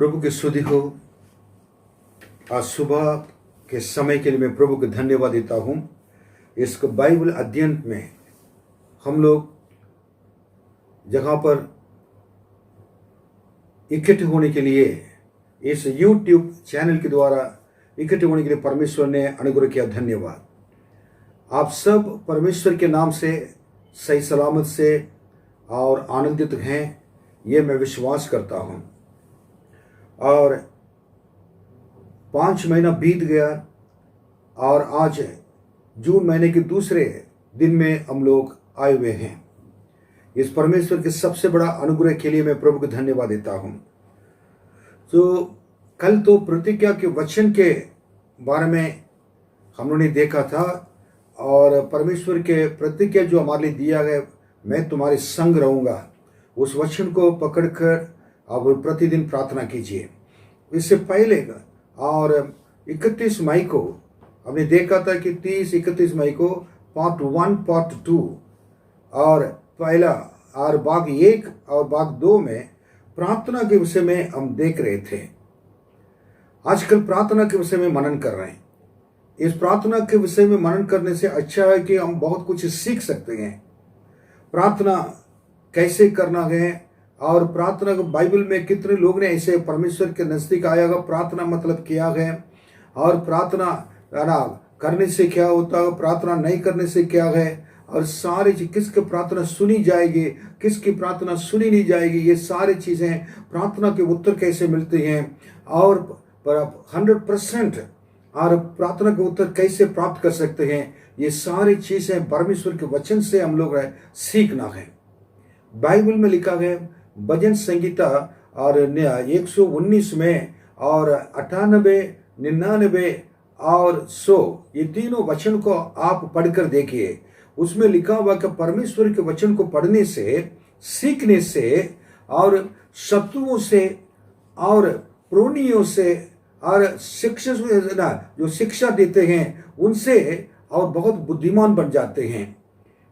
प्रभु की स्तुति हो। आज सुबह के समय के लिए मैं प्रभु को धन्यवाद देता हूँ। इस बाइबल अध्ययन में हम लोग जगह पर इकट्ठे होने के लिए इस YouTube चैनल के द्वारा इकट्ठे होने के लिए परमेश्वर ने अनुग्रह किया। धन्यवाद। आप सब परमेश्वर के नाम से सही सलामत से और आनंदित हैं, ये मैं विश्वास करता हूँ। और 5 महीना बीत गया और आज जून महीने के दूसरे दिन में हम लोग आए हुए हैं। इस परमेश्वर के सबसे बड़ा अनुग्रह के लिए मैं प्रभु को धन्यवाद देता हूँ। तो कल तो प्रतिज्ञा के वचन के बारे में हम लोगों ने देखा था और परमेश्वर के प्रतिज्ञा जो हमारे लिए दिया गया, मैं तुम्हारे संग रहूँगा, उस वचन को पकड़कर अब प्रतिदिन प्रार्थना कीजिए। इससे पहले और 31 मई को हमने देखा था कि 30-31 मई को पार्ट 1 पार्ट 2 और पहला और भाग 1 और भाग 2 में प्रार्थना के विषय में हम देख रहे थे। आजकल प्रार्थना के विषय में मनन कर रहे हैं। इस प्रार्थना के विषय में मनन करने से अच्छा है कि हम बहुत कुछ सीख सकते हैं। प्रार्थना कैसे करना है और प्रार्थना को बाइबल में कितने लोग ने ऐसे परमेश्वर के नज़दीक आया होगा, प्रार्थना मतलब क्या है और प्रार्थना करने से क्या होता है, प्रार्थना नहीं करने से क्या है, और सारी चीज किसकी प्रार्थना सुनी जाएगी, किसकी प्रार्थना सुनी नहीं जाएगी, ये सारी चीज़ें प्रार्थना के उत्तर कैसे मिलते हैं और 100% और प्रार्थना के उत्तर कैसे प्राप्त कर सकते हैं, ये सारी चीज़ें परमेश्वर के वचन से हम लोग सीखना है। बाइबल में लिखा है भजन संगीता और 119 में और 98, 99 और 100, ये तीनों वचन को आप पढ़कर देखिए। उसमें लिखा हुआ कि परमेश्वर के वचन को पढ़ने से, सीखने से और शत्रुओं से और प्रोनियों से और शिक्षक जो शिक्षा देते हैं उनसे और बहुत बुद्धिमान बन जाते हैं।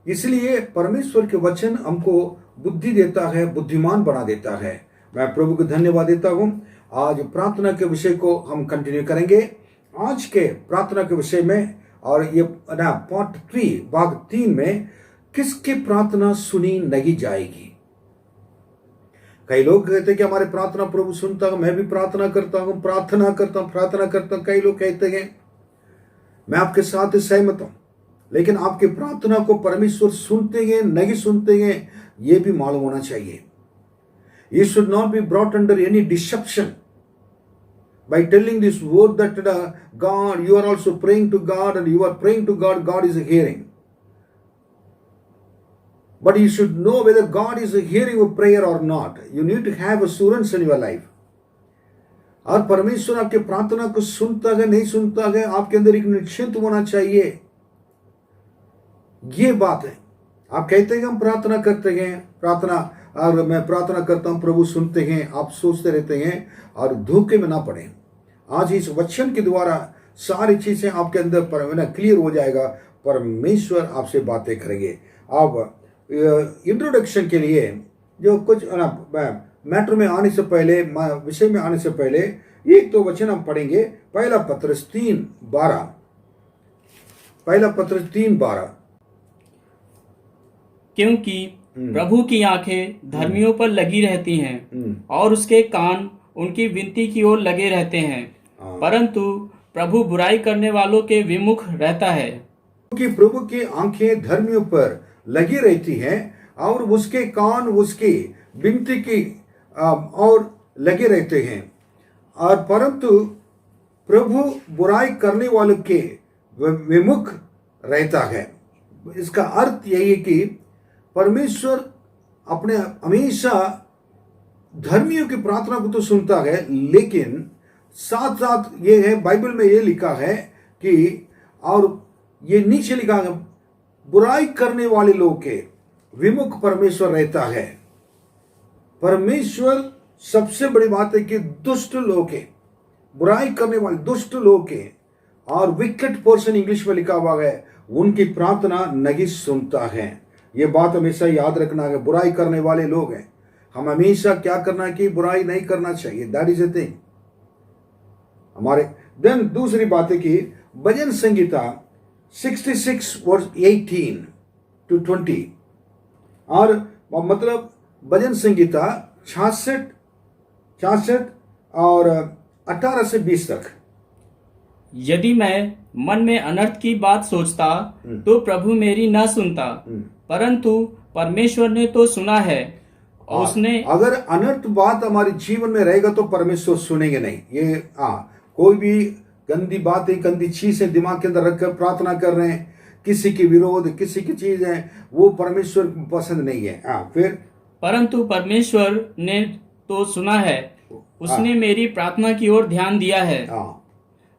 इसलिए परमेश्वर के वचन हमको बुद्धि देता है, बुद्धिमान बना देता है। मैं प्रभु को धन्यवाद देता हूँ। आज प्रार्थना के विषय को हम कंटिन्यू करेंगे। आज के प्रार्थना के विषय में और ये पार्ट 3 भाग 3 में किसकी प्रार्थना सुनी नहीं जाएगी। कई लोग कहते हैं कि हमारे प्रार्थना प्रभु सुनता है, मैं भी प्रार्थना करता हूँ, प्रार्थना करता हूँ। कई लोग कहते हैं, मैं आपके साथ सहमत हूँ, लेकिन आपकी प्रार्थना को परमेश्वर सुनते हैं नहीं सुनते हैं ये भी मालूम होना चाहिए। You should not be brought under any deception by telling this word that God, you are also praying to God and you are praying to God, God is hearing. But you should know whether God is hearing your prayer or not. You need to have assurance in your life. और परमेश्वर आपके प्रार्थना को सुनता है नहीं सुनता है, आपके अंदर एक निश्चित होना चाहिए। ये बात है। आप कहते हैं हम प्रार्थना करते हैं, प्रार्थना और मैं प्रार्थना करता हूं, प्रभु सुनते हैं, आप सोचते रहते हैं और धोखे में ना पड़े। आज इस वचन के द्वारा सारी चीजें आपके अंदर क्लियर हो जाएगा। परमेश्वर आपसे बातें करेंगे। अब इंट्रोडक्शन के लिए जो कुछ मैटर में आने से पहले, विषय में आने से पहले एक तो वचन हम पढ़ेंगे। पहला पत्रस 3:12 क्योंकि प्रभु की आंखें धर्मियों पर लगी रहती हैं और उसके कान उनकी विनती की ओर लगे रहते हैं, परंतु प्रभु बुराई करने वालों के विमुख रहता है। क्योंकि प्रभु की आंखें धर्मियों पर लगी रहती हैं और उसके कान उसकी विनती की और लगे रहते हैं, और परंतु प्रभु बुराई करने वालों के विमुख रहता है। इसका अर्थ यही है कि परमेश्वर अपने हमेशा धर्मियों की प्रार्थना को तो सुनता है, लेकिन साथ साथ ये है, बाइबल में ये लिखा है कि, और ये नीचे लिखा है, बुराई करने वाले लोग के विमुख परमेश्वर रहता है। परमेश्वर सबसे बड़ी बात है कि दुष्ट लोग के, बुराई करने वाले दुष्ट लोग के, और विकेट पर्सन इंग्लिश में लिखा हुआ है, उनकी प्रार्थना नहीं सुनता है। ये बात हमेशा याद रखना है। बुराई करने वाले लोग हैं, हम हमेशा क्या करना है कि बुराई नहीं करना चाहिए। दैट इज ए थिंग हमारे। देन दूसरी बात है कि भजन संगीता 66 वर्स 18 to 20 और मतलब भजन संगीता 66 और 18 से 20 तक। यदि मैं मन में अनर्थ की बात सोचता तो प्रभु मेरी न सुनता, परंतु परमेश्वर ने तो सुना है और उसने। अगर अनर्थ बात हमारे जीवन में रहेगा तो परमेश्वर सुनेंगे नहीं। ये कोई भी गंदी बातें, गंदी चीजें दिमाग के अंदर रखकर प्रार्थना कर रहे हैं, किसी के विरोध, किसी की चीज है, वो परमेश्वर पसंद नहीं है। फिर परंतु परमेश्वर ने तो सुना है, उसने मेरी प्रार्थना की ओर ध्यान दिया है।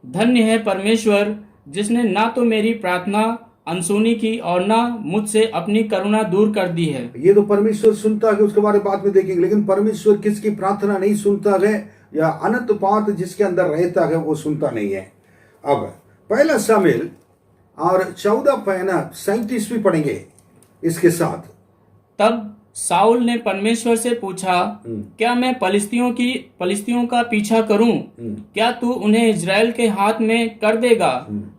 धन्य है परमेश्वर जिसने ना तो मेरी प्रार्थना अनसुनी की और ना मुझसे अपनी करुणा दूर कर दी है। ये तो परमेश्वर सुनता है, उसके बारे में बाद में देखेंगे। लेकिन परमेश्वर किसकी प्रार्थना नहीं सुनता है या अनंत बात जिसके अंदर रहता है वो सुनता नहीं है। अब पहला शामिल और 14:37 पढ़ेंगे इसके साथ। तब साउल ने परमेश्वर से पूछा, क्या मैं पलिस्तियों का पीछा करूं? क्या तू उन्हें इजराइल के हाथ में कर देगा?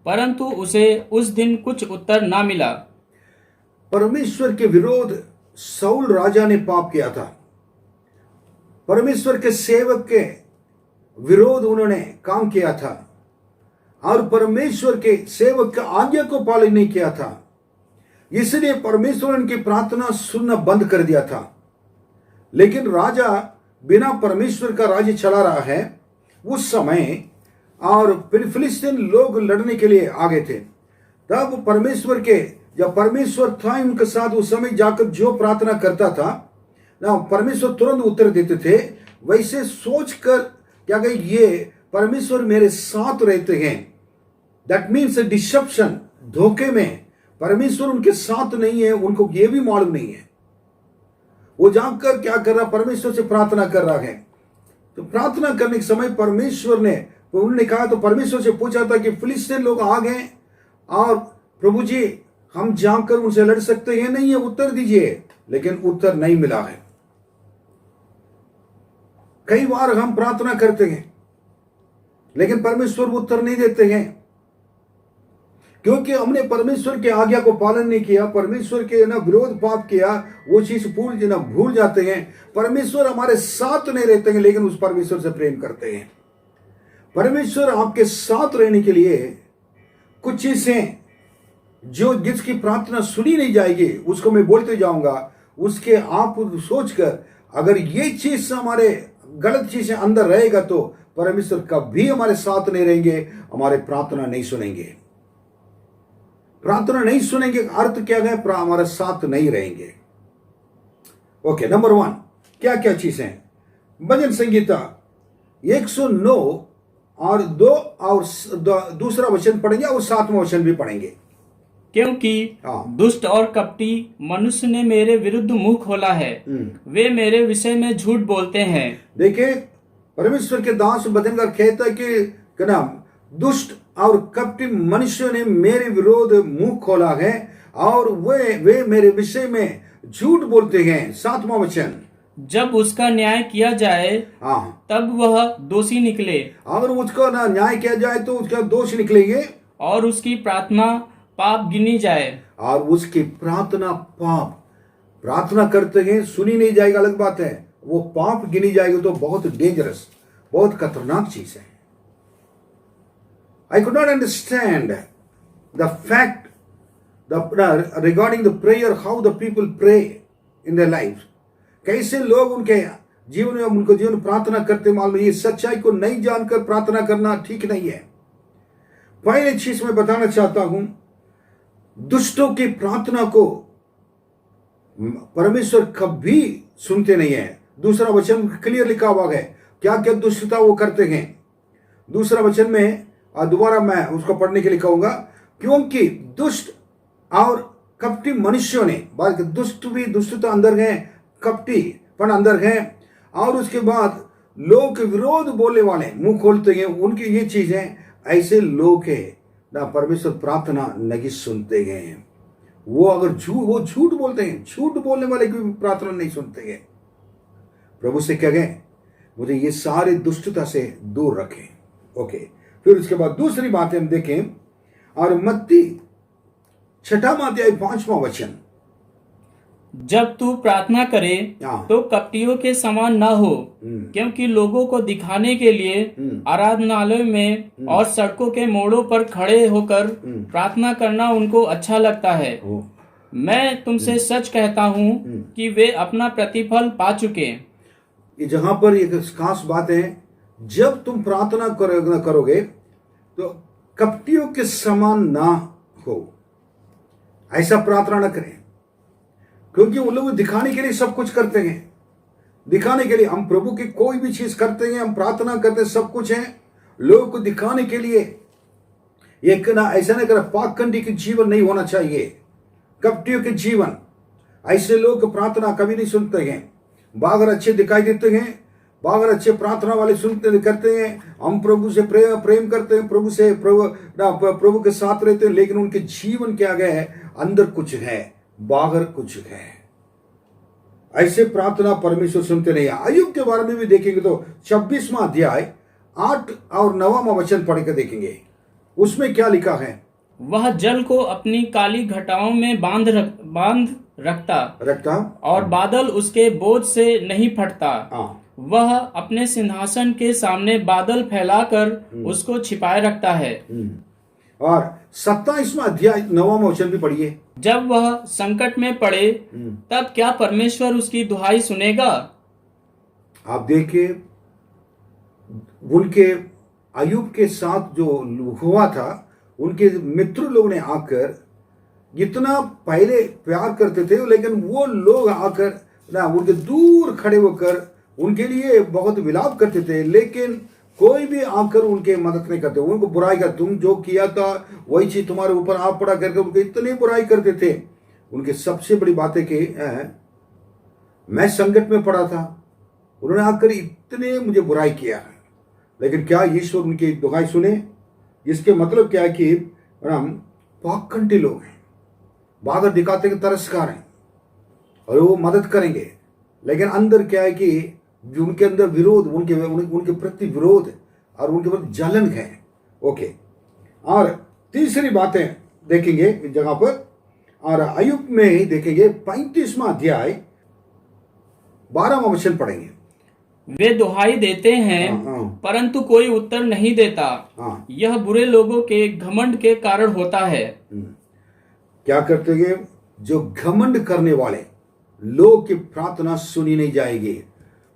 परंतु उसे उस दिन कुछ उत्तर ना मिला। परमेश्वर के विरोध साउल राजा ने पाप किया था। परमेश्वर के सेवक के विरोध उन्होंने काम किया था और परमेश्वर के सेवक के आज्ञा को पालन नहीं किया था। इसलिए परमेश्वर उनकी प्रार्थना सुनना बंद कर दिया था। लेकिन राजा बिना परमेश्वर का राज्य चला रहा है उस समय, और फिलिस्तीन लोग लड़ने के लिए आ गए थे। तब परमेश्वर के जब परमेश्वर था उनके साथ, उस समय जाकर जो प्रार्थना करता था ना, परमेश्वर तुरंत उत्तर देते थे। वैसे सोचकर क्या कहे, ये परमेश्वर मेरे साथ रहते हैं, दैट मीन्स डिसेप्शन, धोखे में परमेश्वर उनके साथ नहीं है, उनको ये भी मालूम नहीं है। वो जाकर क्या कर रहा, परमेश्वर से प्रार्थना कर रहा है। तो प्रार्थना करने के समय परमेश्वर ने, उन्होंने कहा, तो परमेश्वर से पूछा था कि फिलिस्तीन लोग आ गए और प्रभु जी हम जाकर उनसे लड़ सकते हैं? नहीं है, उत्तर दीजिए। लेकिन उत्तर नहीं मिला है। कई बार हम प्रार्थना करते हैं लेकिन परमेश्वर उत्तर नहीं देते हैं, क्योंकि हमने परमेश्वर के आज्ञा को पालन नहीं किया, परमेश्वर के ना विरोध पाप किया, वो चीज भूल जाते हैं। परमेश्वर हमारे साथ नहीं रहते हैं लेकिन उस परमेश्वर से प्रेम करते हैं। परमेश्वर आपके साथ रहने के लिए कुछ चीजें जो जिसकी प्रार्थना सुनी नहीं जाएगी उसको मैं बोलते जाऊंगा, उसके आप सोचकर अगर ये चीज हमारे गलत चीजें अंदर रहेगा तो परमेश्वर कभी हमारे साथ नहीं रहेंगे, हमारे प्रार्थना नहीं सुनेंगे। प्रार्थना नहीं सुनेंगे अर्थ क्या है, हमारे साथ नहीं रहेंगे। ओके, नंबर 1 क्या क्या चीजें? भजन संगीता 109 और 2 और दूसरा वचन पढ़ेंगे और 7वां वचन भी पढ़ेंगे। क्योंकि दुष्ट और कपटी मनुष्य ने मेरे विरुद्ध मुंह खोला है, वे मेरे विषय में झूठ बोलते हैं। देखिए, परमेश्वर के दास भजनकार कहता है कि ना, दुष्ट और कपटी मनुष्य ने मेरे विरोध मुंह खोला है और वे मेरे विषय में झूठ बोलते हैं। 7वां वचन, जब उसका न्याय किया जाए तब वह दोषी निकले। अगर उसका ना न्याय किया जाए तो उसका दोष निकलेंगे और उसकी प्रार्थना पाप गिनी जाए। और उसकी प्रार्थना पाप, प्रार्थना करते हैं सुनी नहीं जाएगा अलग बात है, वो पाप गिनी जाएगी तो बहुत डेंजरस, बहुत खतरनाक चीज है। I could not understand the fact regarding the prayer, how the people pray in their lives. कैसे लोग उनके जीवन में उनको जीवन प्रार्थना करते मालूम, ये सच्चाई को नहीं जानकर प्रार्थना करना ठीक नहीं है। पहली चीज मैं बताना चाहता हूं, दुष्टों की प्रार्थना को परमेश्वर कभी सुनते नहीं है। दूसरा वचन क्लियर लिखा हुआ है क्या क्या दुष्टता वो करते हैं। दूसरा वचन में दोबारा मैं उसको पढ़ने के लिए कहूंगा, क्योंकि दुष्ट और कपटी मनुष्यों ने, दुष्ट भी दुष्टता अंदर है, कपटीपन अंदर है, और उसके बाद लोग विरोध बोलने वाले मुंह खोलते हैं, उनकी ये चीजें, ऐसे लोग है ना परमेश्वर प्रार्थना नहीं सुनते हैं। वो अगर वो झूठ बोलते हैं, झूठ बोलने वाले की प्रार्थना नहीं सुनते हैं। प्रभु से क्या गए, मुझे ये सारे दुष्टता से दूर रखें। ओके, फिर उसके बाद दूसरी बात हम देखें, और मत्ती 6वां अध्याय 5वां वचन, जब तू प्रार्थना करे हाँ। तो कपटियों के समान न हो, क्योंकि लोगों को दिखाने के लिए आराधनालय में और सड़कों के मोड़ों पर खड़े होकर प्रार्थना करना उनको अच्छा लगता है। मैं तुमसे सच कहता हूँ कि वे अपना प्रतिफल पा चुके। ये जहां पर एक खास बात है, जब तुम प्रार्थना करोगे तो कपटियों के समान ना हो, ऐसा प्रार्थना न करें, क्योंकि वो लोग दिखाने के लिए सब कुछ करते हैं। दिखाने के लिए हम प्रभु की कोई भी चीज करते हैं, हम प्रार्थना करते हैं, सब कुछ है लोगों को दिखाने के लिए। एक ना ऐसा नहीं कर, पाखंडी के जीवन नहीं होना चाहिए, कपटियों के जीवन। ऐसे लोग प्रार्थना कभी नहीं सुनते हैं। बागर अच्छे दिखाई देते हैं, बागर अच्छे प्रार्थना वाले सुनते करते हैं, हम प्रभु से प्रेम करते हैं, प्रभु के साथ रहते हैं, लेकिन उनके जीवन क्या गया है, अंदर कुछ है, बाहर कुछ है। ऐसे प्रार्थना परमेश्वर सुनते नहीं है। अय्यूब के बारे में भी देखेंगे तो 26वां अध्याय 8 और 9वां वचन पढ़ के देखेंगे, उसमें क्या लिखा है। वह जल को अपनी काली घटाओं में बांध रखता और बादल उसके बोझ से नहीं फटता। वह अपने सिंहासन के सामने बादल फैलाकर उसको छिपाए रखता है। और 27वां अध्याय 9वां वचन भी पढ़िए। जब वह संकट में पड़े तब क्या परमेश्वर उसकी दुहाई सुनेगा। आप देखिए, उनके अय्यूब के साथ जो हुआ था, उनके मित्र लोग ने आकर इतना पहले प्यार करते थे, लेकिन वो लोग आकर ना उनके दूर खड़े होकर उनके लिए बहुत विलाप करते थे, लेकिन कोई भी आकर उनके मदद नहीं करते। उनको बुराई कर, तुम जो किया था वही चीज तुम्हारे ऊपर आ पड़ा करके उनके इतनी बुराई करते थे। उनके सबसे बड़ी बातें कि मैं संकट में पड़ा था, उन्होंने आकर इतने मुझे बुराई किया है, लेकिन क्या ईश्वर उनकी दुहाई सुने। इसके मतलब क्या है कि हम पाखंडी लोग हैं, बाहर दिखाते के तरसकार हैं और वो मदद करेंगे, लेकिन अंदर क्या है कि उनके अंदर विरोध, उनके प्रति विरोध और उनके प्रति जलन है। ओके, और तीसरी बातें देखेंगे इस जगह पर, और अय्यूब में ही देखेंगे 35वां अध्याय 12वां वचन पढ़ेंगे। वे दुहाई देते हैं परंतु कोई उत्तर नहीं देता। यह बुरे लोगों के घमंड के कारण होता है। क्या करते हैं, जो घमंड करने वाले लोग की प्रार्थना सुनी नहीं जाएगी।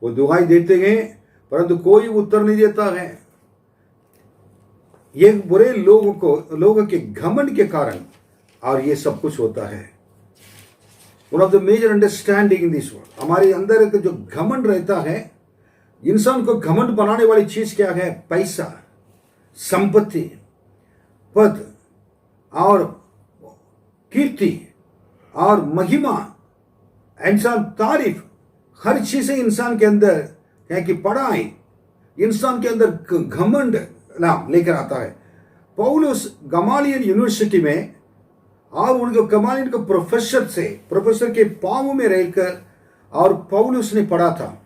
वो दुहाई देते हैं परंतु कोई उत्तर नहीं देता है। ये बुरे लोगों के घमंड के कारण और ये सब कुछ होता है। One of the major understanding in this world, हमारे अंदर एक जो घमंड रहता है, इंसान को घमंड बनाने वाली चीज क्या है, पैसा, संपत्ति, पद और कीर्ति और महिमा, इंसान तारीफ, हर चीज है इंसान के अंदर क्या कि पढ़ाई इंसान के अंदर घमंड नाम लेकर आता है। पौलुस गमालियल यूनिवर्सिटी में और उनके गमालियल के प्रोफेसर के पांव में रहकर और पौलुस ने पढ़ा था,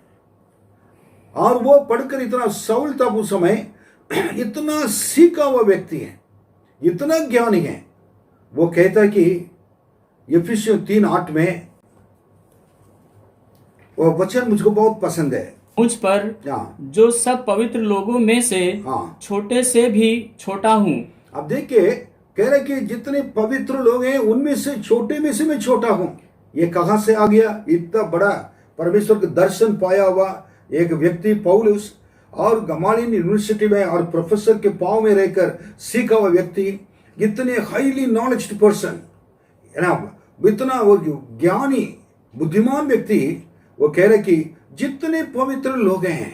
और वो पढ़कर इतना सौल था उस समय, इतना सीखा हुआ व्यक्ति है, इतना ज्ञानी है। वो कहता है कि इफिसियों 3:8 में वो वचन मुझको बहुत पसंद है। मुझ पर जो सब पवित्र लोगों में से छोटे से भी छोटा हूँ। अब देखिए, कह रहे कि जितने पवित्र लोग हैं उनमें से छोटे में से मैं छोटा हूँ। ये कहाँ से आ गया, इतना बड़ा परमेश्वर का दर्शन पाया हुआ एक व्यक्ति पौलुस, और गमालियल यूनिवर्सिटी में और प्रोफेसर के पांव में रहकर सीखा हुआ व्यक्ति, इतने हाईली नॉलेज्ड पर्सन है ना, इतना वो ज्ञानी बुद्धिमान व्यक्ति, वो कह रहे कि जितने पवित्र लोग हैं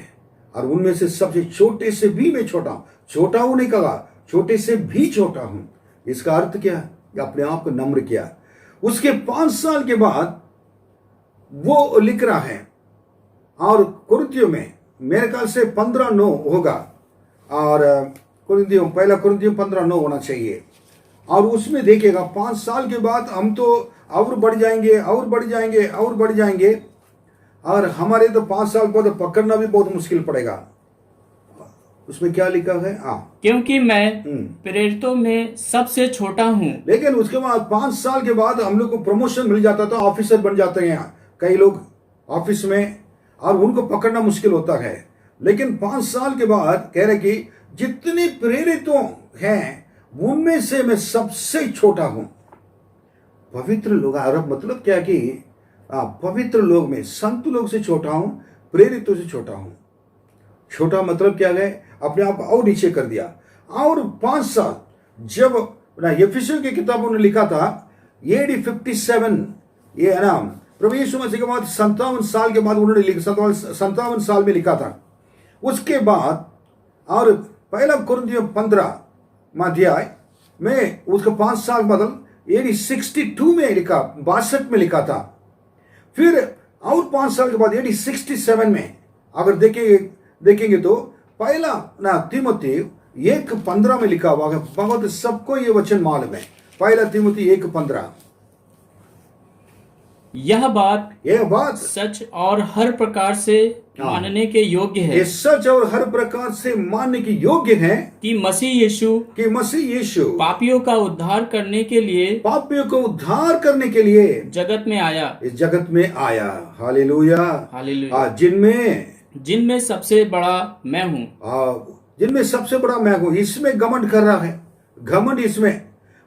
और उनमें से सबसे छोटे से भी मैं छोटा हूं। छोटा हूं नहीं कहा, छोटे से भी छोटा हूं। इसका अर्थ क्या है, अपने आप को नम्र किया। उसके 5 साल के बाद वो लिख रहा है, और कुरिन्थियों में मेरे ख्याल से 15:9 होगा, और पहला कुरिन्थियों 15:9 होना चाहिए। और उसमें देखिएगा 5 साल के बाद हम तो और बढ़ जाएंगे और बढ़ जाएंगे और बढ़ जाएंगे, और हमारे तो 5 साल बाद पकड़ना भी बहुत मुश्किल पड़ेगा। उसमें क्या लिखा है? क्योंकि मैं प्रेरितों में सबसे छोटा हूँ। लेकिन उसके बाद 5 साल के बाद हम लोग को प्रमोशन मिल जाता था, ऑफिसर बन जाते हैं कई लोग ऑफिस में, और उनको पकड़ना मुश्किल होता है। लेकिन 5 साल के बाद कह रहे कि जितने प्रेरितों हैं उनमें से मैं सबसे छोटा हूं। पवित्र लोग, और मतलब क्या कि पवित्र लोग में संत लोग से छोटा हूं, प्रेरितों से छोटा हूं। छोटा मतलब क्या है? अपने आप और नीचे कर दिया। और 5 साल जब एफिसियों की किताबों ने लिखा था AD 57, ये है ना, प्रभु यीशु मसीह के बाद 57 साल के बाद उन्होंने 57 साल में लिखा था। उसके बाद और पहला कुरिन्थियों 15 अध्याय में उसका 5 साल बदल AD 62 में लिखा, 62 में लिखा था। फिर और 5 साल के बाद AD 67 में अगर देखेंगे तो पहला ना तीमुथी 1:15 में लिखा हुआ है। बहुत सबको ये वचन मालूम है, पहला तीमुथी 1:15। यह बात सच और हर प्रकार से मानने के योग्य है। ये सच और हर प्रकार से मानने के योग्य है कि मसीह यीशु पापियों का उद्धार करने के लिए जगत में आया। इस जगत में आया। Hallelujah, hallelujah. जिनमें सबसे बड़ा मैं हूँ। जिनमें सबसे बड़ा मैं हूँ। इसमें घमंड कर रहा है, घमंड इसमें।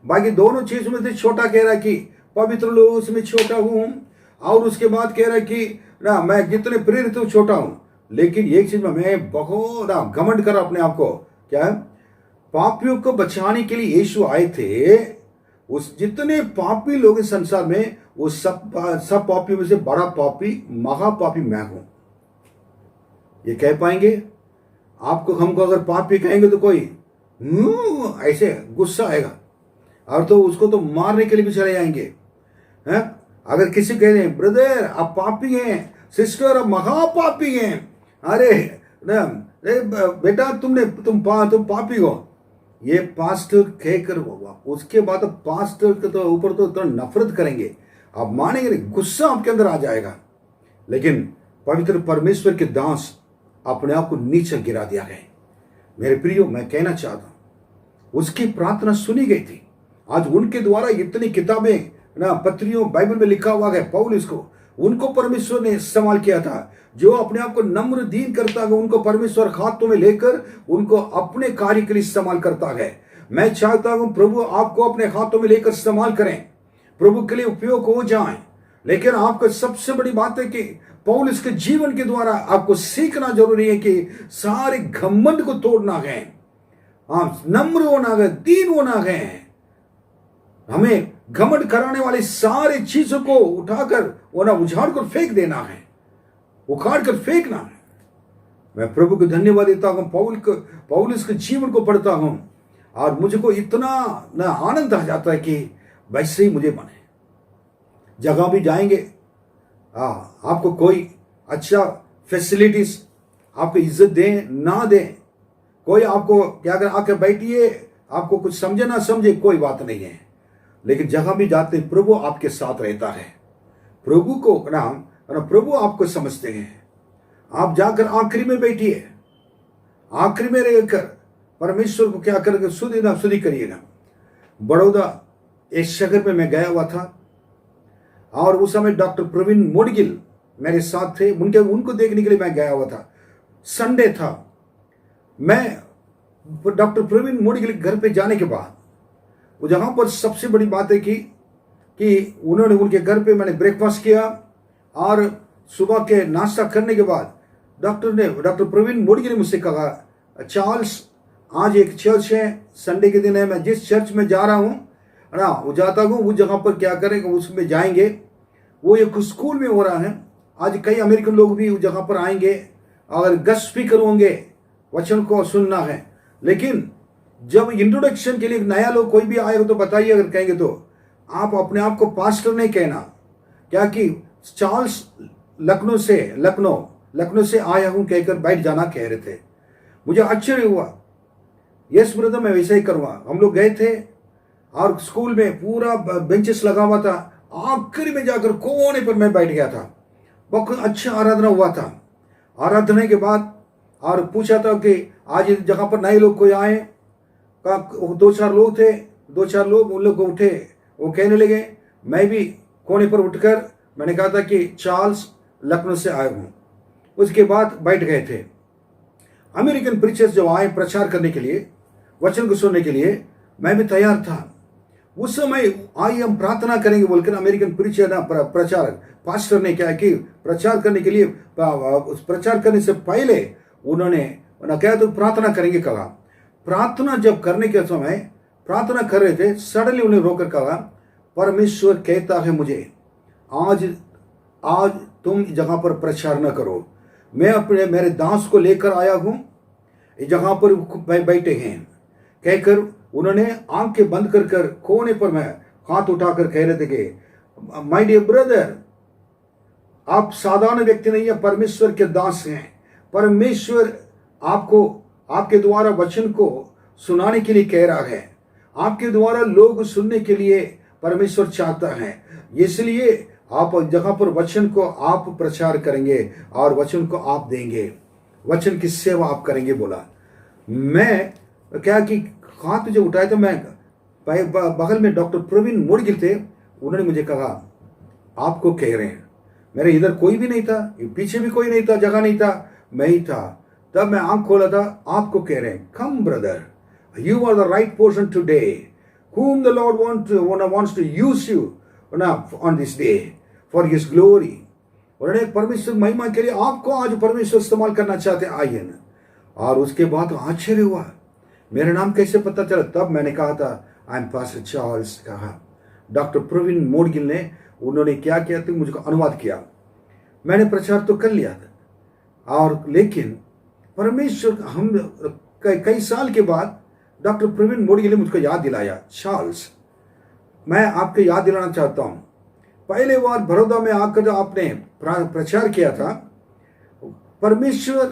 बाकी दोनों चीज में से छोटा कह रहा है कि पवित्र लोग उसमें छोटा हूं, और उसके बाद कह रहा है कि ना मैं जितने प्रेरित हूं छोटा हूं। लेकिन एक चीज में मैं बहुत घमंड कर अपने आप को, क्या है? पापियों को बचाने के लिए यीशु आए थे। उस जितने पापी लोग इस संसार में, वो सब पापियों में से बड़ा पापी, महापापी मैं हूं। ये कह पाएंगे आपको? हमको अगर पापी कहेंगे तो कोई ऐसे गुस्सा आएगा, और तो उसको तो मारने के लिए भी चले जाएंगे हैं? अगर किसी कह रहे ब्रदर आप पापी हैं, सिस्टर आप महापापी हैं, अरे बेटा तुम पापी हो, ये पास्टर कहकर होगा। उसके बाद पास्टर के तो ऊपर तो नफरत करेंगे, आप मानेंगे नहीं, गुस्सा आपके अंदर आ जाएगा। लेकिन पवित्र परमेश्वर के दास अपने आप को नीचे गिरा दिया गया। मेरे प्रियो, मैं कहना चाहता हूं उसकी प्रार्थना सुनी गई थी। आज उनके द्वारा इतनी किताबें ना पत्रियों बाइबल में लिखा हुआ है। पौलुस को, उनको परमेश्वर ने इस्तेमाल किया था। जो अपने आप को नम्र दीन करता है उनको परमेश्वर हाथों में लेकर उनको अपने कार्य के लिए इस्तेमाल करता है। मैं चाहता हूं प्रभु आपको अपने हाथों में लेकर इस्तेमाल करें, प्रभु के लिए उपयोग हो जाए। लेकिन आपको सबसे बड़ी बात है कि पौलुस के जीवन के द्वारा आपको सीखना जरूरी है कि सारे घमंड को तोड़ना है, नम्र होना है, दीन होना है। हमें घमंड कराने वाली सारी चीजों को उठाकर उजाड़ कर फेंक देना है, उखाड़ कर फेंकना है। मैं प्रभु को धन्यवाद देता हूं। पौलुस के जीवन को पढ़ता हूं और मुझको इतना ना आनंद आ जाता है कि वैसे ही मुझे बने। जगह भी जाएंगे, आपको कोई अच्छा फैसिलिटीज आपको इज्जत दें ना दें, कोई आपको क्या कर आके बैठिए, आपको कुछ समझे ना समझे कोई बात नहीं है। लेकिन जहां भी जाते प्रभु आपके साथ रहता है। प्रभु को नाम, प्रभु आपको समझते हैं। आप जाकर आखिरी में बैठिए, आखिरी में रहकर परमेश्वर को क्या करके सुधी करिएगा। बड़ौदा एक शहर में मैं गया हुआ था और उस समय डॉक्टर प्रवीण मोडगिल मेरे साथ थे। उनको देखने के लिए मैं गया हुआ था। संडे था। मैं डॉक्टर प्रवीण मोडगिल घर पे जाने के बाद वो जहां पर सबसे बड़ी बात है कि उन्होंने उनके घर पे मैंने ब्रेकफास्ट किया और सुबह के नाश्ता करने के बाद डॉक्टर प्रवीण मोडगिल ने मुझसे कहा, चार्ल्स आज एक चर्च है, संडे के दिन है, मैं जिस चर्च में जा रहा हूं ना वो जाता हूँ, उस जगह पर क्या करेंगे उसमें जाएंगे। वो एक स्कूल में हो रहा है। आज कई अमेरिकन लोग भी उस जगह पर आएंगे और गेस्ट स्पीकर होंगे, वचन को सुनना है। लेकिन जब इंट्रोडक्शन के लिए नया लोग कोई भी आएगा तो बताइए, अगर कहेंगे तो आप अपने आप को पास्टर नहीं कहना, क्या कि चार्ल्स लखनऊ से आया हूं कहकर बैठ जाना कह रहे थे। मुझे आश्चर्य हुआ, यस ब्रदर मैं वैसा ही करूँगा। हम लोग गए थे और स्कूल में पूरा बेंचेस लगा हुआ था, आखिरी में जाकर कोने पर मैं बैठ गया था। बहुत अच्छा आराधना हुआ था। आराधना के बाद और पूछा था कि आज इस जगह पर नए लोग कोई आए का, 2-4 लोग थे, 2-4 लोग, उन लोग को उठे, वो कहने लगे, मैं भी कोने पर उठकर मैंने कहा था कि चार्ल्स लखनऊ से आया हूँ। उसके बाद बैठ गए थे। अमेरिकन प्रीचर्स जब आए प्रचार करने के लिए, वचन को सुनने के लिए, मैं भी तैयार था। उस समय आइए हम प्रार्थना करेंगे बोलकर अमेरिकन प्रीचर ना प्रचारक पास्टर ने क्या कि प्रचार करने के लिए, प्रचार करने से पहले उन्होंने क्या तो प्रार्थना करेंगे कहा। प्रार्थना जब करने के समय प्रार्थना कर रहे थे, सडनली उन्हें रोकर कहा, परमेश्वर कहता है मुझे आज तुम जगह पर प्रचार न करो, मैं अपने मेरे दास को लेकर आया हूं, इस जगह पर बैठे हैं। कहकर उन्होंने आंखें बंद कर कोने पर मैं हाथ उठाकर कह रहे थे कि माय डियर ब्रदर, आप साधारण व्यक्ति नहीं है, परमेश्वर के दास हैं। परमेश्वर आपको आपके द्वारा वचन को सुनाने के लिए कह रहा है, आपके द्वारा लोग सुनने के लिए परमेश्वर चाहता है। इसलिए आप जगह पर वचन को आप प्रचार करेंगे और वचन को आप देंगे, वचन की सेवा आप करेंगे। बोला मैं क्या कि हाथ जो उठाया तो मैं बगल में डॉक्टर प्रवीण मुड़गिल थे, उन्होंने मुझे कहा आपको कह रहे हैं। मेरे इधर कोई भी नहीं था, पीछे भी कोई नहीं था, जगह नहीं था, मैं ही था। तब मैं आंख खोला था, आपको कह रहे हैं, come brother, you are the right person today whom the Lord wants to use you on this day for his glory। उन्होंने परमेश्वर महिमा के लिए आपको आज परमेश्वर इस्तेमाल करना चाहते हैं, आइए ना। और उसके बाद आश्चर्य हुआ, मेरा नाम कैसे पता चला? तब मैंने कहा था आई एम पास्टर चार्ल्स। कहा डॉक्टर प्रवीण मोड़गिल ने, उन्होंने क्या किया तो मुझको अनुवाद किया। मैंने प्रचार तो कर लिया था, और लेकिन परमेश्वर हम कई साल के बाद डॉक्टर प्रवीण मोड़गिल ने मुझको याद दिलाया, चार्ल्स मैं आपको याद दिलाना चाहता हूँ, पहले बार बड़ौदा में आकर जो आपने प्रचार किया था, परमेश्वर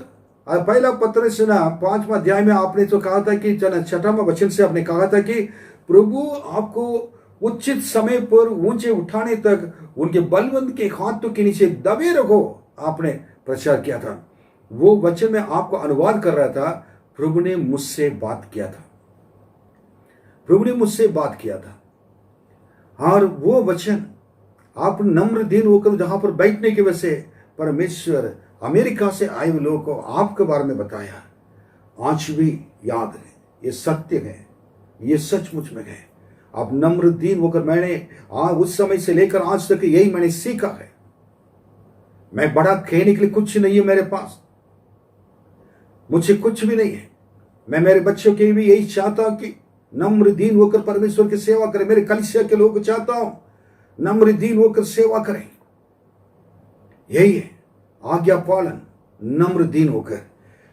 पहला पत्र सुना 5वां अध्याय में आपने तो कहा था कि 6वां वचन से आपने कहा था कि प्रभु आपको उचित समय पर ऊंचे उठाने तक उनके बलवंत के हाथों के नीचे दबे रखो, आपने प्रचार किया था। वो वचन में आपको अनुवाद कर रहा था, प्रभु ने मुझसे बात किया था, प्रभु ने मुझसे बात किया था। और वो वचन आप नम्र दीन होकर जहां पर बैठने की वजह से परमेश्वर अमेरिका से आए हुए लोगों को आपके बारे में बताया, आज भी याद है, ये सत्य है, ये सचमुच में है। आप नम्र दीन होकर, मैंने उस समय से लेकर आज तक यही मैंने सीखा है। मैं बड़ा कहने के लिए कुछ नहीं है मेरे पास, मुझे कुछ भी नहीं है। मैं मेरे बच्चों के लिए भी यही चाहता हूं कि नम्र दीन होकर परमेश्वर की सेवा करें। मेरे कलीसिया के लोग चाहता हूं नम्र दीन होकर सेवा करें। यही है आज्ञा पालन, नम्र दीन होकर।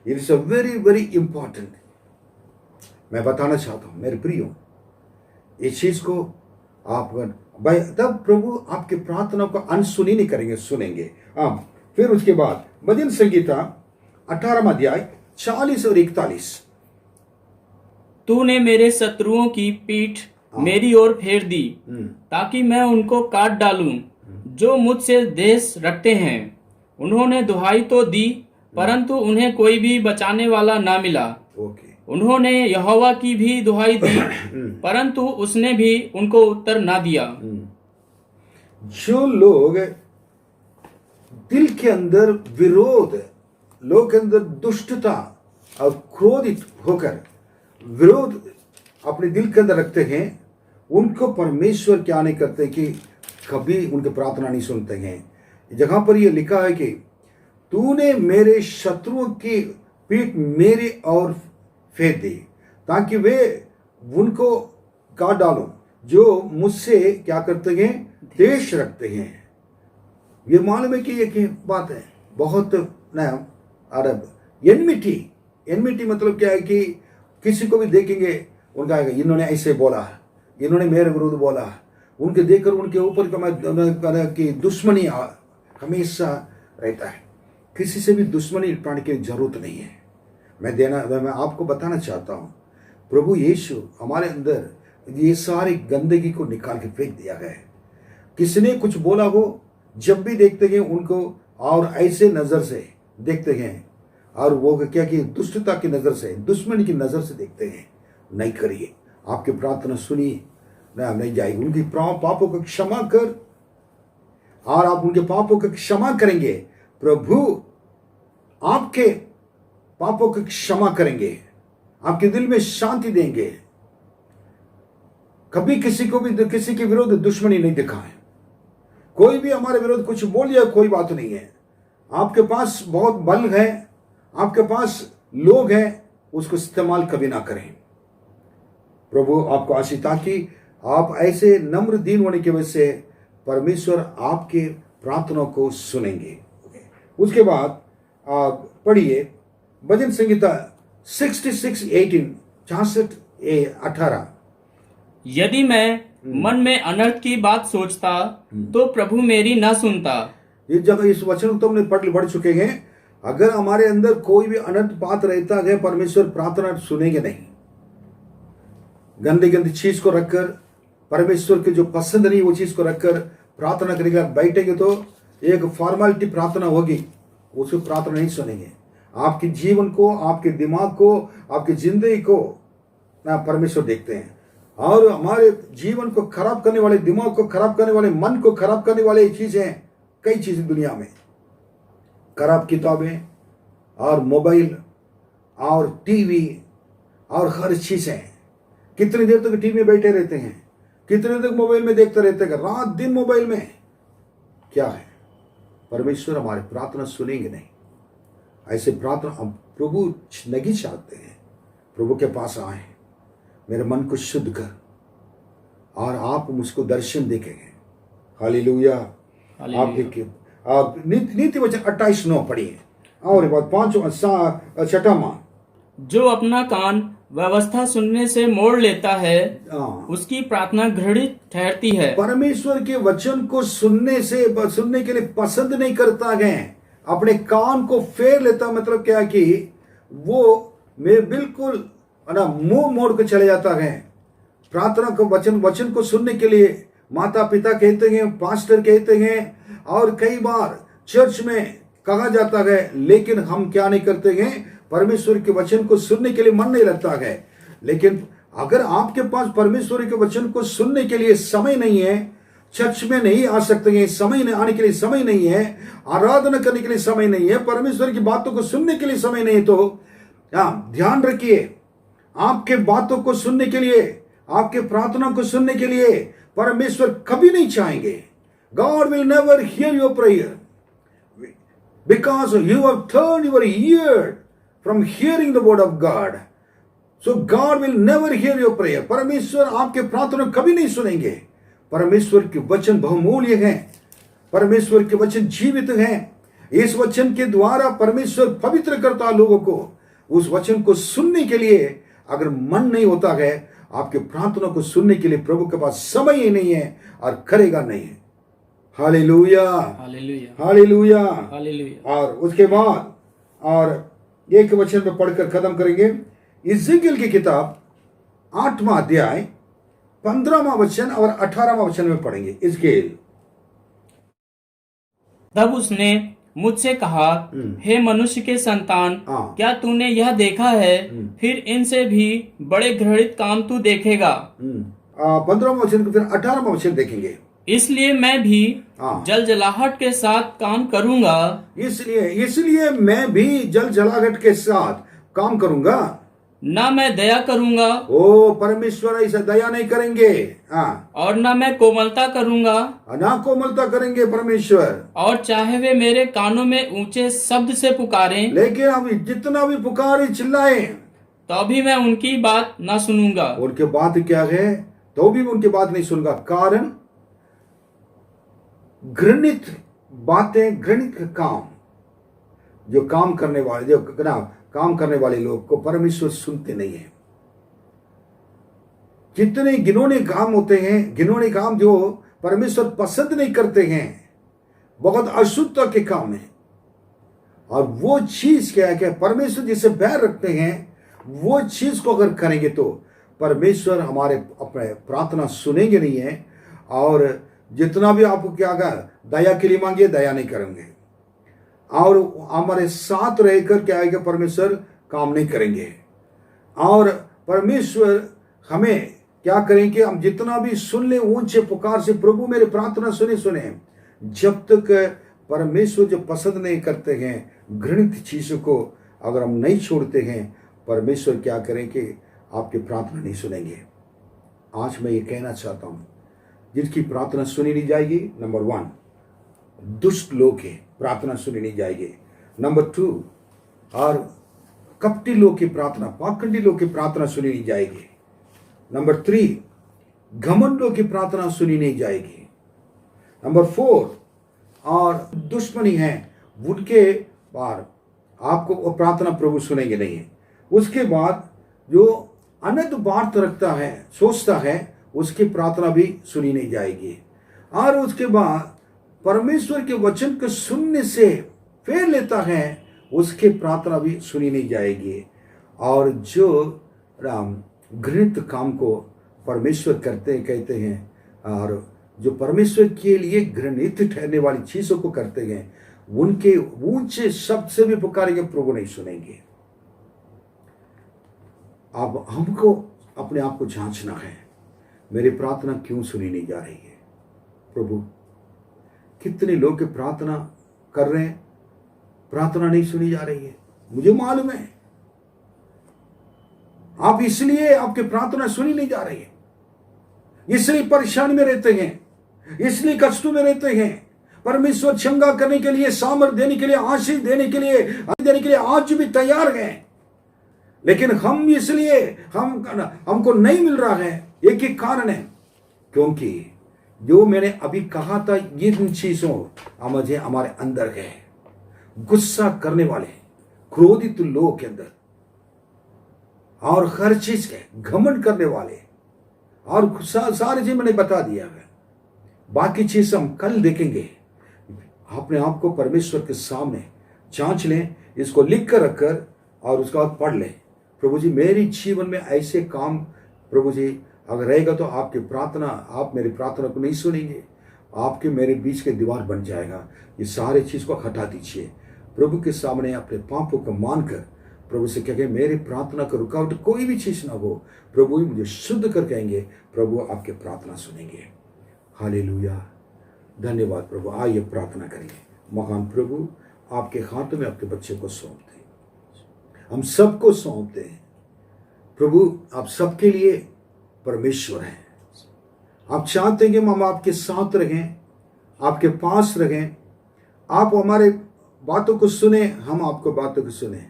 It is a very very important. मैं बताना चाहता हूं मेरे प्रियो, इस चीज को आप तब प्रभु आपकी प्रार्थना को अनसुनी नहीं करेंगे, सुनेंगे। फिर उसके बाद भजन संगीता 18वां अध्याय 40 और 41। तूने मेरे शत्रुओं की पीठ मेरी ओर फेर दी, ताकि मैं उनको काट डालूं जो मुझसे देश रखते हैं। उन्होंने दुहाई तो दी, परंतु उन्हें कोई भी बचाने वाला ना मिला। उन्होंने यहोवा की भी दुहाई दी, परंतु उसने भी उनको उत्तर ना दिया। जो लोग दिल के अंदर विरोध, लोग के अंदर दुष्टता और क्रोधित होकर विरोध अपने दिल के अंदर रखते हैं, उनको परमेश्वर क्या नहीं करते कि कभी उनकी प्रार्थना नहीं सुनते हैं। जगह पर यह लिखा है कि तूने मेरे शत्रुओं की पीठ मेरे और फेर दी, ताकि वे उनको काट डालो जो मुझसे क्या करते हैं, देश रखते हैं। ये मालूम है कि ये बात है बहुत नया अरब एनमिटी मतलब क्या है कि किसी को भी देखेंगे उनका इन्होंने ऐसे बोला, इन्होंने मेरे विरुद्ध बोला, उनके देखकर उनके ऊपर की दुश्मनी हमेशा रहता है। किसी से भी दुश्मनी पाने की जरूरत नहीं है। मैं आपको बताना चाहता हूँ, प्रभु यीशु हमारे अंदर ये सारी गंदगी को निकाल के फेंक दिया गया है। किसी ने कुछ बोला हो, जब भी देखते हैं उनको और ऐसे नजर से देखते हैं, और वो क्या कि दुष्टता की नजर से, दुश्मन की नजर से देखते हैं, नहीं करिए। आपकी प्रार्थना सुनिए, नहीं जाएगी। उनकी पापों को क्षमा कर, और आप उनके पापों को क्षमा करेंगे, प्रभु आपके पापों को क्षमा करेंगे, आपके दिल में शांति देंगे। कभी किसी को भी किसी के विरोध दुश्मनी नहीं दिखाएं। कोई भी हमारे विरोध कुछ बोल दिया, कोई बात नहीं है। आपके पास बहुत बल है, आपके पास लोग हैं, उसको इस्तेमाल कभी ना करें। प्रभु आपको आशीष, ताकि आप ऐसे नम्र दीन होने की वजह से परमेश्वर आपके प्रार्थना को सुनेंगे। उसके बाद आप पढ़िए भजन संहिता 66:18, 66:18। यदि मैं मन में अनर्थ की बात सोचता तो प्रभु मेरी न सुनता। इस जगह इस वचन को तुमने पढ़ चुके हैं। अगर हमारे अंदर कोई भी अनर्थ बात रहता है, परमेश्वर प्रार्थना सुनेंगे नहीं। गंदी गंदी चीज को रखकर, परमेश्वर के जो पसंद नहीं वो चीज को रखकर प्रार्थना करेगा, बैठेंगे तो एक फॉर्मेलिटी प्रार्थना होगी, उसको प्रार्थना नहीं सुनेंगे। आपके जीवन को, आपके दिमाग को, आपकी जिंदगी को ना परमेश्वर देखते हैं। और हमारे जीवन को खराब करने वाले, दिमाग को खराब करने वाले, मन को खराब करने वाले चीजें, कई चीजें दुनिया में, खराब किताबें और मोबाइल और टीवी और हर चीजें। कितनी देर तक टीवी में बैठे रहते हैं, कितने तक मोबाइल में देखते रहते हैं, रात दिन मोबाइल में। क्या है, परमेश्वर हमारी प्रार्थना सुनेंगे नहीं। ऐसे प्रार्थना हम प्रभु नहीं चाहते हैं। प्रभु के पास आए, मेरे मन को शुद्ध कर, और आप मुझको दर्शन देखेंगे। हालेलुया। आप देखिए, आप नीति वचन 28:9 पढ़िए, और बाद 5 जो अपना कान व्यवस्था सुनने से मोड़ लेता है, उसकी प्रार्थना घृणित ठहरती है। परमेश्वर के वचन को सुनने के लिए पसंद नहीं करता है, अपने कान को फेर लेता। मतलब क्या कि वो मैं बिल्कुल ना मुंह मोड़ के चले जाता है। प्रार्थना को वचन को सुनने के लिए माता पिता कहते हैं, पास्टर कहते हैं, और कई बार चर्च में कहा जाता है, लेकिन हम क्या नहीं करते हैं, परमेश्वर के वचन को सुनने के लिए मन नहीं लगता है। लेकिन अगर आपके पास परमेश्वर के वचन को सुनने के लिए समय नहीं है, चर्च में नहीं आ सकते हैं, समय आने के लिए समय नहीं है, आराधना करने के लिए समय नहीं है, परमेश्वर की बातों को सुनने के लिए समय नहीं है, तो ध्यान रखिए, आपके बातों को सुनने के लिए, आपके प्रार्थना को सुनने के लिए परमेश्वर कभी नहीं चाहेंगे। God will never hear your prayer because you have turned your ear from hearing the word of God. So God will never hear your prayer. परमेश्वर आपके प्रार्थना कभी नहीं सुनेंगे। परमेश्वर के वचन बहुमूल्य हैं, परमेश्वर के वचन जीवित हैं। इस वचन के द्वारा परमेश्वर पवित्र करता लोगों को। उस वचन को सुनने के लिए अगर मन नहीं होता है, आपके प्रार्थना को सुनने के लिए प्रभु के पास समय ही नहीं है, और करेगा नहीं है। Hallelujah, hallelujah, hallelujah, hallelujah. और उसके बाद और एक वचन में पढ़कर खत्म करेंगे। इज़ेकिएल की किताब 8वां अध्याय 15वां वचन और 18वां वचन में पढ़ेंगे। इज़ेकिएल। तब उसने मुझसे कहा, हे मनुष्य के संतान, क्या तूने यह देखा है? फिर इनसे भी बड़े घृणित काम तू देखेगा। 15वां वचन को फिर 18वां वचन देखेंगे। इसलिए मैं भी जलजलाहट के साथ काम करूंगा। इसलिए मैं भी जलजलाहट के साथ काम करूंगा, ना मैं दया करूंगा। ओ परमेश्वर ऐसा दया नहीं करेंगे। और ना मैं कोमलता करूंगा, ना कोमलता करेंगे परमेश्वर। और चाहे वे मेरे कानों में ऊंचे शब्द से पुकारें, लेकिन अब जितना भी पुकारे चिल्लाए, तो भी मैं उनकी बात ना सुनूंगा। उनके बात क्या है, तो भी उनकी बात नहीं सुनूंगा। कारण घृणित बातें, घृणित काम, जो काम करने वाले, जो काम करने वाले लोग को परमेश्वर सुनते नहीं है। कितने घिनौने काम होते हैं, घिनौने काम जो परमेश्वर पसंद नहीं करते हैं, बहुत अशुद्धता के काम है। और वो चीज क्या है, परमेश्वर जिसे बैर रखते हैं, वो चीज को अगर करेंगे तो परमेश्वर हमारे अपने प्रार्थना सुनेंगे नहीं है। और जितना भी आपको क्या कहा, दया के लिए मांगिए, दया नहीं करेंगे। और हमारे साथ रहकर क्या है कि परमेश्वर काम नहीं करेंगे। और परमेश्वर हमें क्या करेंगे, हम जितना भी सुन ले ऊंचे पुकार से, प्रभु मेरे प्रार्थना सुने, जब तक परमेश्वर जो पसंद नहीं करते हैं घृणित चीजों को अगर हम नहीं छोड़ते हैं, परमेश्वर क्या करेंगे, आपकी प्रार्थना नहीं सुनेंगे। आज मैं ये कहना चाहता हूं, जिनकी प्रार्थना सुनी नहीं जाएगी, नंबर 1 दुष्ट लोग के प्रार्थना सुनी नहीं जाएगी। नंबर 2 और कपटी लोग की प्रार्थना, पाखंडी लोग की प्रार्थना सुनी नहीं जाएगी। नंबर 3 घमंडों की प्रार्थना सुनी नहीं जाएगी। नंबर 4 और दुश्मनी है उनके पार आपको वो प्रार्थना प्रभु सुनेंगे नहीं है। उसके बाद जो अनंत बात रखता है, सोचता है, उसकी प्रार्थना भी सुनी नहीं जाएगी। और उसके बाद परमेश्वर के वचन को सुनने से फेर लेता है, उसकी प्रार्थना भी सुनी नहीं जाएगी। और जो घृणित काम को परमेश्वर कहते हैं, और जो परमेश्वर के लिए घृणित ठहरने वाली चीजों को करते हैं, उनके ऊंचे शब्द से भी पुकारेंगे, प्रभु नहीं सुनेंगे। अब हमको अपने आप को जांचना है, मेरी प्रार्थना क्यों सुनी नहीं जा रही है। प्रभु कितने लोग की प्रार्थना कर रहे हैं, प्रार्थना नहीं सुनी जा रही है, मुझे मालूम है। आप इसलिए आपकी प्रार्थना सुनी नहीं जा रही है, इसलिए परेशानी में रहते हैं, इसलिए कष्टों में रहते हैं। परमेश्वर चंगा करने के लिए, सामर्थ देने के लिए, आशीष देने के लिए आज भी तैयार हैं, लेकिन हम इसलिए हमको नहीं मिल रहा है। एक ही कारण है, क्योंकि जो मैंने अभी कहा था, ये चीजों मुझे हमारे अंदर है। गुस्सा करने वाले, क्रोधित लोग के अंदर, और हर चीज के घमंड करने वाले, और सारी चीज मैंने बता दिया है। बाकी चीज हम कल देखेंगे। अपने आप को परमेश्वर के सामने जांच लें, इसको लिख कर रखकर, और उसके बाद पढ़ लें। प्रभु जी मेरी जीवन में ऐसे काम प्रभु जी अगर रहेगा तो आपकी प्रार्थना, आप मेरी प्रार्थना को नहीं सुनेंगे, आपके मेरे बीच के दीवार बन जाएगा। ये सारे चीज को हटा दीजिए, प्रभु के सामने अपने पापों को मानकर प्रभु से कहेंगे, मेरी प्रार्थना का रुकावट कोई भी चीज ना हो, प्रभु ही मुझे शुद्ध कर कहेंगे, प्रभु आपके प्रार्थना सुनेंगे। हालेलुया, धन्यवाद प्रभु। आइए प्रार्थना करेंगे। महान प्रभु, आपके हाथों में आपके बच्चे को सौंपते हैं, हम सबको सौंपते हैं। प्रभु आप सबके लिए परमेश्वर हैं। आप चाहते हैं कि हम आपके साथ रहें, आपके पास रहें, आप हमारे बातों को सुने, हम आपको बातों को सुने।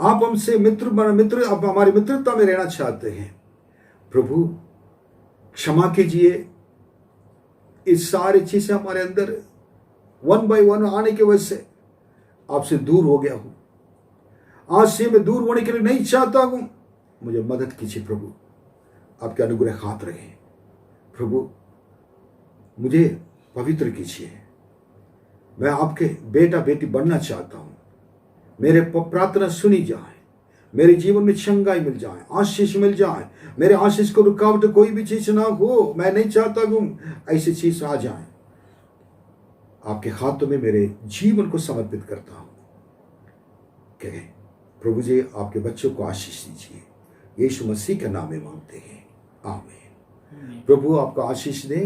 आप हमसे मित्र आप हमारी मित्रता में रहना चाहते हैं। प्रभु क्षमा कीजिए, इस सारी चीजें हमारे अंदर 1 by 1 आने की वजह से आपसे दूर हो गया हूं। आज से मैं दूर होने के लिए नहीं चाहता हूं, मुझे मदद कीजिए प्रभु। आपके अनुग्रह हाथ रहे प्रभु, मुझे पवित्र कीजिए। मैं आपके बेटा बेटी बनना चाहता हूं। मेरे प्रार्थना सुनी जाए, मेरे जीवन में चंगाई मिल जाए, आशीष मिल जाए, मेरे आशीष को रुकावट कोई भी चीज ना हो। मैं नहीं चाहता हूं ऐसी चीज आ जाए। आपके हाथों में मेरे जीवन को समर्पित करता हूं। कहे प्रभु जी आपके बच्चों को आशीष दीजिए, यीशु मसीह के नाम में मांगते हैं, आमीन। प्रभु आपको आशीष दे।